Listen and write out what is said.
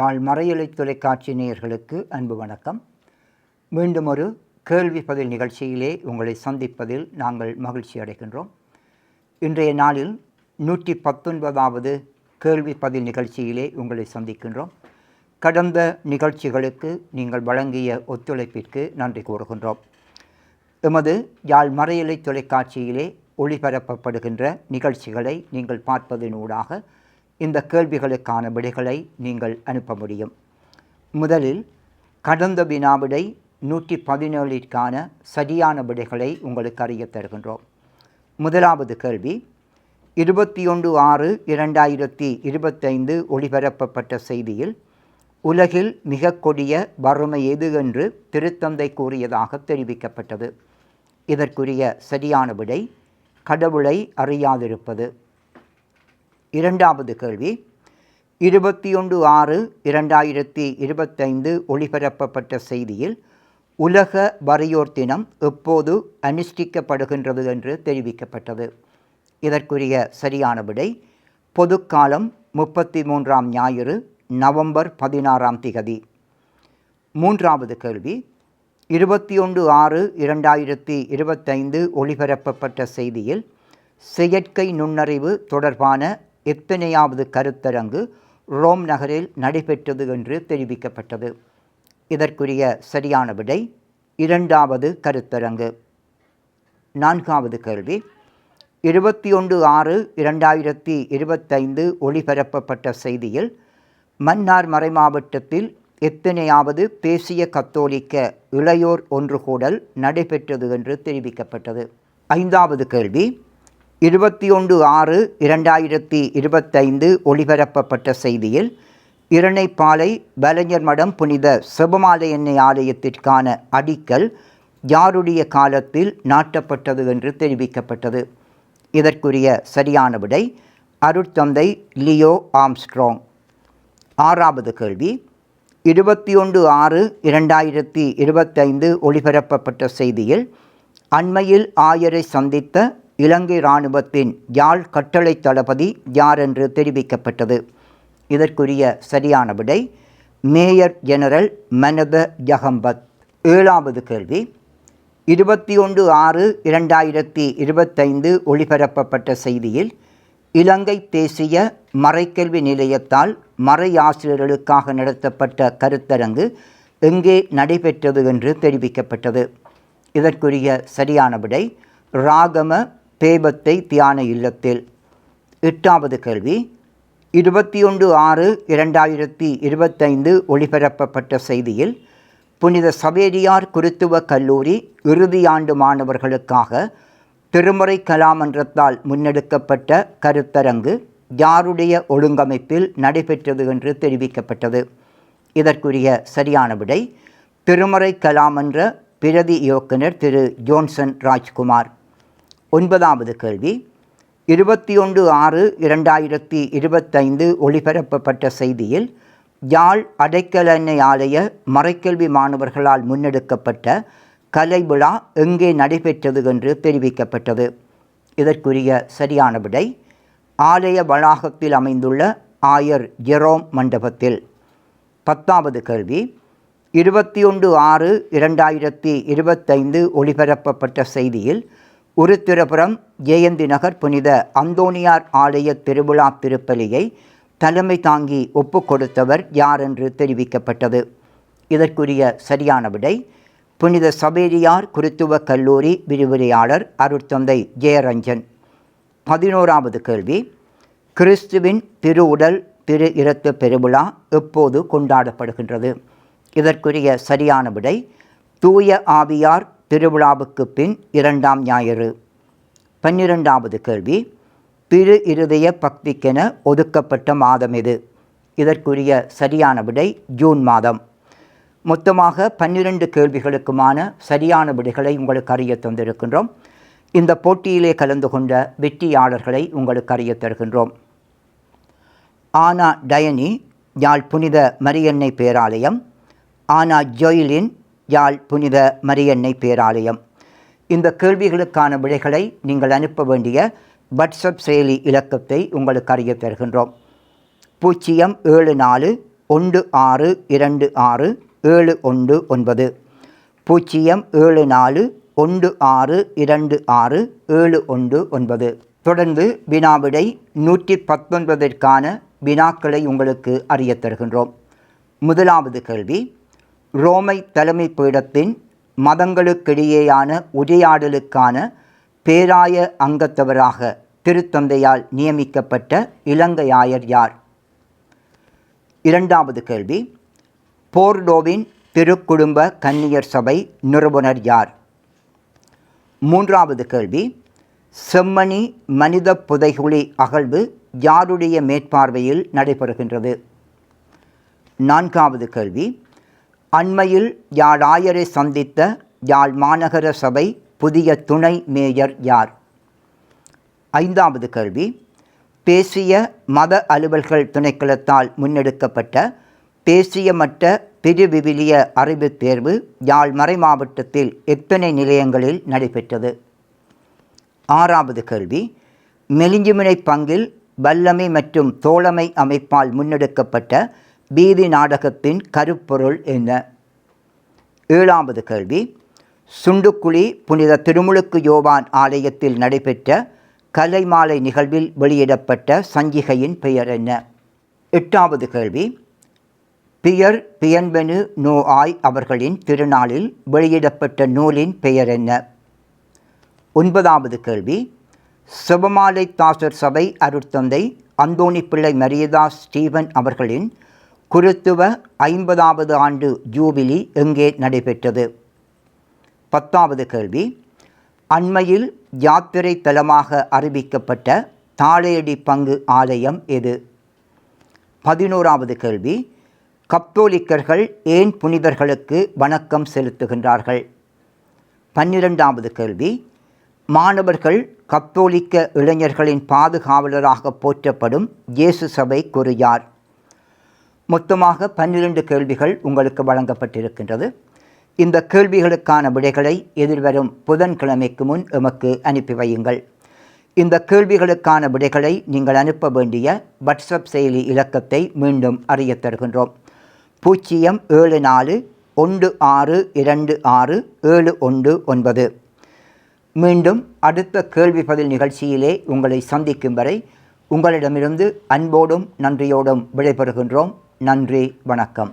யாழ் மறையலை தொலைக்காட்சி நேயர்களுக்கு அன்பு வணக்கம். மீண்டும் ஒரு கேள்வி பதில் நிகழ்ச்சியிலே உங்களை சந்திப்பதில் நாங்கள் மகிழ்ச்சி அடைகின்றோம். இன்றைய நாளில் 119வது கேள்வி பதில் நிகழ்ச்சியிலே உங்களை சந்திக்கின்றோம். கடந்த நிகழ்ச்சிகளுக்கு நீங்கள் வழங்கிய ஒத்துழைப்பிற்கு நன்றி கூறுகின்றோம். எமது யாழ் மறையலை தொலைக்காட்சியிலே ஒளிபரப்பப்படுகின்ற நிகழ்ச்சிகளை நீங்கள் பார்ப்பதனூடாக இந்த கேள்விகளுக்கான விடைகளை நீங்கள் அனுப்ப முடியும். முதலில் கடந்த வினாவிடை 117ற்கான சரியான விடைகளை உங்களுக்கு அறிய தருகின்றோம். முதலாவது கேள்வி, 21/6/2025 ஒளிபரப்பப்பட்ட செய்தியில் உலகில் மிக கொடிய வறுமை எது என்று திருத்தந்தை கூறியதாக தெரிவிக்கப்பட்டது. இதற்குரிய சரியான விடை கடவுளை அறியாதிருப்பது. இரண்டாவது கேள்வி, 21/6/2025 ஒளிபரப்பப்பட்ட செய்தியில் உலக வறியோர் தினம் எப்போது அனுஷ்டிக்கப்படுகின்றது என்று தெரிவிக்கப்பட்டது. இதற்குரிய சரியான விடை பொதுக்காலம் 33ஆம் ஞாயிறு நவம்பர் 16ஆம் திகதி. மூன்றாவது கேள்வி, 21/6/2025 ஒளிபரப்பப்பட்ட செய்தியில் செயற்கை நுண்ணறிவு தொடர்பான எத்தனையாவது கருத்தரங்கு ரோம் நகரில் நடைபெற்றது என்று தெரிவிக்கப்பட்டது. இதற்குரிய சரியான விடை 2வது கருத்தரங்கு. நான்காவது கேள்வி, 21/6/2025 ஒளிபரப்பப்பட்ட செய்தியில் மன்னார் மறைமாவட்டத்தில் எத்தனையாவது தேசிய கத்தோலிக்க இளையோர் ஒன்றுகூடல் நடைபெற்றது என்று தெரிவிக்கப்பட்டது. ஐந்தாவது கேள்வி, 21/6/2025 ஒளிபரப்பப்பட்ட செய்தியில் இரணைப்பாலை வலைஞர் மடம் புனித செபமாலை ஆலயத்திற்கான அடிக்கல் யாருடைய காலத்தில் நாட்டப்பட்டது என்று தெரிவிக்கப்பட்டது. இதற்குரிய சரியான விடை அருட்தந்தை லியோ ஆம்ஸ்ட்ராங். ஆறாவது கேள்வி, 21/6/2025 ஒளிபரப்பப்பட்ட செய்தியில் அண்மையில் ஆயரை சந்தித்த இலங்கை இராணுவத்தின் யாழ் கட்டளை தளபதி யார் என்று தெரிவிக்கப்பட்டது. இதற்குரிய சரியான விடை மேயர் ஜெனரல் மனத ஜகம்பத். ஏழாவது கேள்வி, 21/6/2025 ஒளிபரப்பப்பட்ட செய்தியில் இலங்கை தேசிய மறைக்கல்வி நிலையத்தால் மறையாசிரியர்களுக்காக நடத்தப்பட்ட கருத்தரங்கு எங்கே நடைபெற்றது என்று தெரிவிக்கப்பட்டது. இதற்குரிய சரியான விடை ராகம பேபத்தை தியான இல்லத்தில். எட்டாவது கேள்வி, 21/6/2025 ஒளிபரப்பப்பட்ட செய்தியில் புனித சவேரியார் குருத்துவ கல்லூரி இறுதியாண்டு மாணவர்களுக்காக திருமுறை கலாமன்றத்தால் முன்னெடுக்கப்பட்ட கருத்தரங்கு யாருடைய ஒழுங்கமைப்பில் நடைபெற்றது என்று தெரிவிக்கப்பட்டது. இதற்குரிய சரியான விடை திருமுறை கலாமன்ற பிரதி இயக்குனர் திரு ஜோன்சன் ராஜ்குமார். ஒன்பதாவது கேள்வி, 21/6/2025 ஒளிபரப்பப்பட்ட செய்தியில் யாழ் அடைக்கல ஆலய மறைக்கல்வி மாணவர்களால் முன்னெடுக்கப்பட்ட கலை விழா எங்கே நடைபெற்றது என்று தெரிவிக்கப்பட்டது. இதற்குரிய சரியான விடை ஆலய வளாகத்தில் அமைந்துள்ள ஆயர் ஜெரோம் மண்டபத்தில். பத்தாவது கேள்வி, 21/6/2025 ஒளிபரப்பப்பட்ட செய்தியில் உருத்திரபுரம் ஜெயந்தி நகர் புனித அந்தோனியார் ஆலய திருவிழா திருப்பலியை தலைமை தாங்கி ஒப்புக்கொடுத்தவர் யார் என்று தெரிவிக்கப்பட்டது. இதற்குரிய சரியான விடை புனித சவேரியார் குருத்துவ கல்லூரி விரிவுரையாளர் அருட்தந்தை ஜெயரஞ்சன். 11வது கேள்வி, கிறிஸ்துவின் திரு உடல் திரு இரத்த பெருவிழா எப்போது கொண்டாடப்படுகின்றது? இதற்குரிய சரியான விடை தூய ஆவியார் திருவிழாவுக்கு பின் 2ஆம் ஞாயிறு. 12வது கேள்வி, திரு இருதய பக்திக்கென ஒதுக்கப்பட்ட மாதம் எது? இதற்குரிய சரியான விடை ஜூன் மாதம். மொத்தமாக 12 கேள்விகளுக்குமான சரியான விடைகளை உங்களுக்கு அறிய தந்திருக்கின்றோம். இந்த போட்டியிலே கலந்து கொண்ட வெற்றியாளர்களை உங்களுக்கு அறிய தருகின்றோம். ஆனா டயனி யாழ் புனித மரியன்னை பேராலயம், ஆனா ஜோயிலின் யாழ் புனித மரியன்னை பேராலயம். இந்த கேள்விகளுக்கான விடைகளை நீங்கள் அனுப்ப வேண்டிய வாட்ஸ்அப் செயலி இலக்கத்தை உங்களுக்கு அறிய தருகின்றோம். 074 07426 07426 தொடர்ந்து வினாவிடை 119ற்கான வினாக்களை உங்களுக்கு அறியத் தருகின்றோம். முதலாவது கேள்வி, ரோமை தலைமை பீடத்தின் மதங்களுக்கிடையேயான உரையாடலுக்கான பேராய அங்கத்தவராக திருத்தந்தையால் நியமிக்கப்பட்ட இலங்கையாயர் யார்? இரண்டாவது கேள்வி, போர்டோவின் திருக்குடும்ப கன்னியர் சபை நிறுவனர் யார்? மூன்றாவது கேள்வி, செம்மணி மனித புதைகுழி அகழ்வு யாருடைய மேற்பார்வையில் நடைபெறுகின்றது? நான்காவது கேள்வி, அண்மையில் யாழ் ஆயரை சந்தித்த யாழ் மாநகர சபை புதிய துணை மேயர் யார்? ஐந்தாவது கேள்வி, தேசிய மத அலுவல்கள் திணைக்களத்தால் முன்னெடுக்கப்பட்ட தேசிய மட்ட திருவிவிலிய அறிவுத் தேர்வு யாழ் மறை மாவட்டத்தில் எத்தனை நிலையங்களில் நடைபெற்றது? ஆறாவது கேள்வி, மெலிஞ்சுமினை பங்கில் வல்லமை மற்றும் தோழமை அமைப்பால் முன்னெடுக்கப்பட்ட வீதி நாடகத்தின் கருப்பொருள் என்ன? ஏழாவது கேள்வி, சுண்டுக்குழி புனித திருமுழுக்கு யோவான் ஆலயத்தில் நடைபெற்ற கலைமாலை நிகழ்வில் வெளியிடப்பட்ட சஞ்சிகையின் பெயர் என்ன? எட்டாவது கேள்வி, பியர் பியன்பெனு நோஆய் அவர்களின் திருநாளில் வெளியிடப்பட்ட நூலின் பெயர் என்ன? ஒன்பதாவது கேள்வி, செபமாலை தாசர் சபை அருட்தந்தை அந்தோணி பிள்ளை மரியதாஸ் ஸ்டீவன் அவர்களின் குருத்துவ 50வது ஆண்டு ஜூபிலி எங்கே நடைபெற்றது? பத்தாவது கேள்வி, அண்மையில் யாத்திரை தலமாக அறிவிக்கப்பட்ட தாழையடி பங்கு ஆலயம் எது? 11வது கேள்வி, கத்தோலிக்கர்கள் ஏன் புனிதர்களுக்கு வணக்கம் செலுத்துகின்றார்கள்? 12வது கேள்வி, மாணவர்கள் கத்தோலிக்க இளைஞர்களின் பாதுகாவலராக போற்றப்படும் இயேசு சபை குரு யார்? மொத்தமாக 12 கேள்விகள் உங்களுக்கு வழங்கப்பட்டிருக்கின்றது. இந்த கேள்விகளுக்கான விடைகளை எதிர்வரும் புதன்கிழமைக்கு முன் எமக்கு அனுப்பி வையுங்கள். இந்த கேள்விகளுக்கான விடைகளை நீங்கள் அனுப்ப வேண்டிய வாட்ஸ்அப் செயலி இலக்கத்தை மீண்டும் அறியத் தருகின்றோம். 07416267119. மீண்டும் அடுத்த கேள்வி பதில் நிகழ்ச்சியிலே உங்களை சந்திக்கும் வரை உங்களிடமிருந்து அன்போடும் நன்றியோடும் விடைபெறுகின்றோம். நன்றி, வணக்கம்.